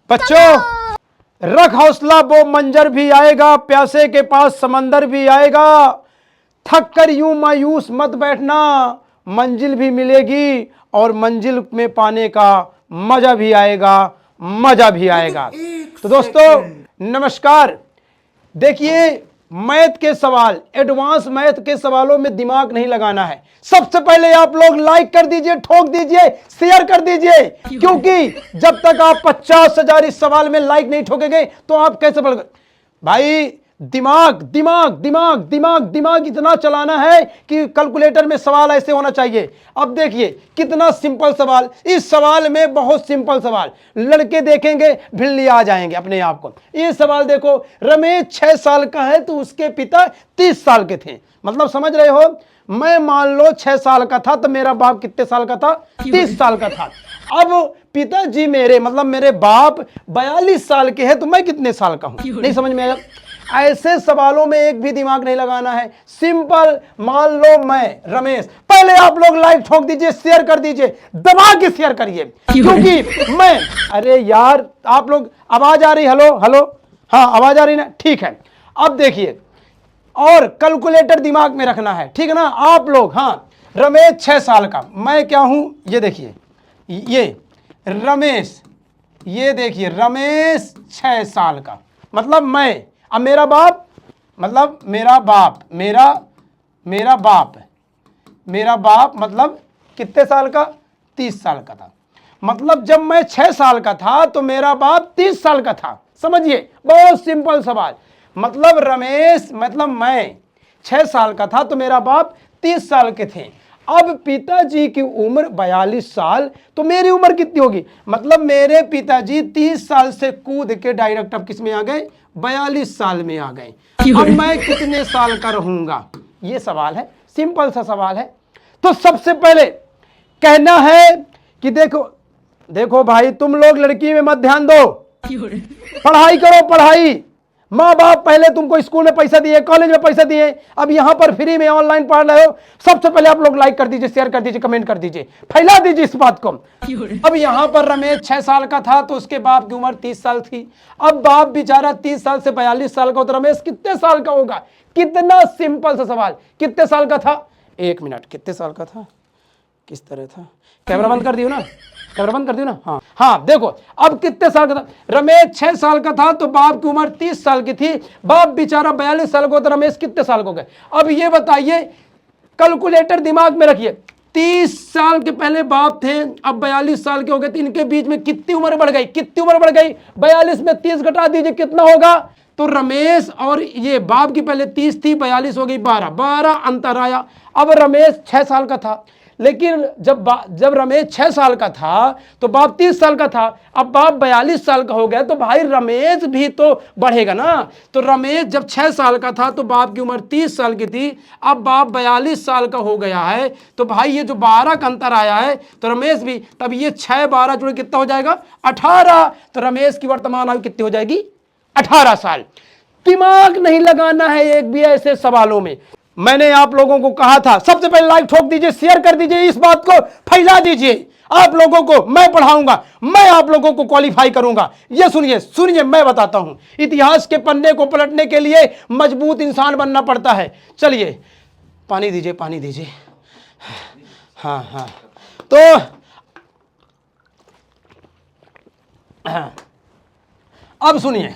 बच्चों रख हौसला, वो मंजर भी आएगा, प्यासे के पास समंदर भी आएगा। थक कर यूं मायूस मत बैठना, मंजिल भी मिलेगी और मंजिल में पाने का मजा भी आएगा, मजा भी आएगा। तो दोस्तों नमस्कार। देखिए, मैथ के सवाल, एडवांस मैथ के सवालों में दिमाग नहीं लगाना है। सबसे पहले आप लोग लाइक कर दीजिए, ठोक दीजिए, शेयर कर दीजिए, क्योंकि जब तक आप 50,000 इस सवाल में लाइक नहीं ठोकेंगे तो आप कैसे पढ़ भाई। दिमाग दिमाग दिमाग दिमाग दिमाग इतना चलाना है कि कैलकुलेटर में सवाल ऐसे होना चाहिए। अब देखिए कितना सिंपल सवाल, इस सवाल में बहुत सिंपल सवाल, लड़के देखेंगे भिल्ली आ जाएंगे अपने आप को। ये सवाल देखो, रमेश 6 साल का है तो उसके पिता 30 साल के थे। मतलब समझ रहे हो, मैं मान लो 6 साल का था तो मेरा बाप कितने साल का था? 30 साल का था। अब पिताजी मेरे मतलब मेरे बाप 42 साल के हैं तो मैं कितने साल का हूं? नहीं समझ में आया? ऐसे सवालों में एक भी दिमाग नहीं लगाना है, सिंपल। मान लो मैं रमेश, पहले आप लोग लाइक ठोक दीजिए, शेयर कर दीजिए, दबा के शेयर करिए, क्योंकि मैं, अरे यार आप लोग, आवाज आ रही? हेलो हेलो, हाँ आवाज आ रही ना? ठीक है। अब देखिए, और कैलकुलेटर दिमाग में रखना है, ठीक है ना आप लोग? हाँ, रमेश 6 साल का, मैं क्या हूं ये देखिए, ये रमेश, ये देखिए रमेश 6 साल का मतलब मैं। अब मेरा बाप मतलब मेरा बाप, मेरा बाप मतलब कितने साल का? 30 साल का था। मतलब जब मैं 6 साल का था तो मेरा बाप 30 साल का था। समझिए, बहुत सिंपल सवाल। मतलब रमेश मतलब मैं 6 साल का था तो मेरा बाप 30 साल के थे। अब पिताजी की उम्र 42 साल, तो मेरी उम्र कितनी होगी? मतलब मेरे पिताजी 30 साल से कूद के डायरेक्ट अब किस में आ गए? 42 साल में आ गए। अब मैं कितने साल का रहूंगा? ये सवाल है, सिंपल सा सवाल है। तो सबसे पहले कहना है कि देखो भाई, तुम लोग लड़की में मत ध्यान दो, पढ़ाई करो पढ़ाई। माँ बाप पहले तुमको स्कूल में पैसा दिए, कॉलेज में पैसा दिए, अब यहां पर फ्री में ऑनलाइन पढ़ रहे हो। सबसे पहले आप लोग लाइक कर दीजिए, शेयर कर दीजिए, कमेंट कर दीजिए, फैला दीजिए इस बात को। अब यहां पर रमेश 6 साल का था तो उसके बाप की उम्र 30 साल थी। अब बाप बेचारा 30 साल से 42 साल का, तो रमेश कितने साल का होगा? कितना सिंपल सा सवाल। कितने साल का था? 1 मिनट, कितने साल का था? किस तरह था? कैमरा बंद कर दियो ना, कैमरा बंद कर दियो ना। हाँ हाँ, देखो अब कितने साल का था? रमेश 6 साल का था तो बाप की उम्र 30 साल की थी। बाप बेचारा 42 साल का, तो रमेश कितने साल का हो गए? अब ये बताइए, कैलकुलेटर दिमाग में रखिए। 30 साल के पहले बाप थे, अब 42 साल के हो गए, तो इनके बीच में कितनी उम्र बढ़ गई? कितनी उम्र बढ़ गई? 42 में 30 घटा दीजिए, कितना होगा? तो रमेश और ये बाप की पहले 30 थी, 42 हो गई 12 अंतर आया। अब रमेश 6 साल का था, लेकिन जब रमेश 6 साल का था तो बाप 30 साल का था। अब बाप 42 साल का हो गया तो भाई रमेश भी तो बढ़ेगा ना। तो रमेश जब 6 साल का था तो बाप की उम्र 30 साल की थी, अब बाप 42 साल का हो गया है, तो भाई ये जो 12 का अंतर आया है तो रमेश भी, तब ये 6 12 जुड़े कितना हो जाएगा? 18। तो रमेश की वर्तमान आयु कितनी हो जाएगी? 18 साल। दिमाग नहीं लगाना है एक भी ऐसे सवालों में। मैंने आप लोगों को कहा था, सबसे पहले लाइक ठोक दीजिए, शेयर कर दीजिए, इस बात को फैला दीजिए। आप लोगों को मैं पढ़ाऊंगा, मैं आप लोगों को क्वालिफाई करूंगा। ये सुनिए सुनिए, मैं बताता हूं, इतिहास के पन्ने को पलटने के लिए मजबूत इंसान बनना पड़ता है। चलिए पानी दीजिए, पानी दीजिए। हाँ हाँ, तो अब सुनिए,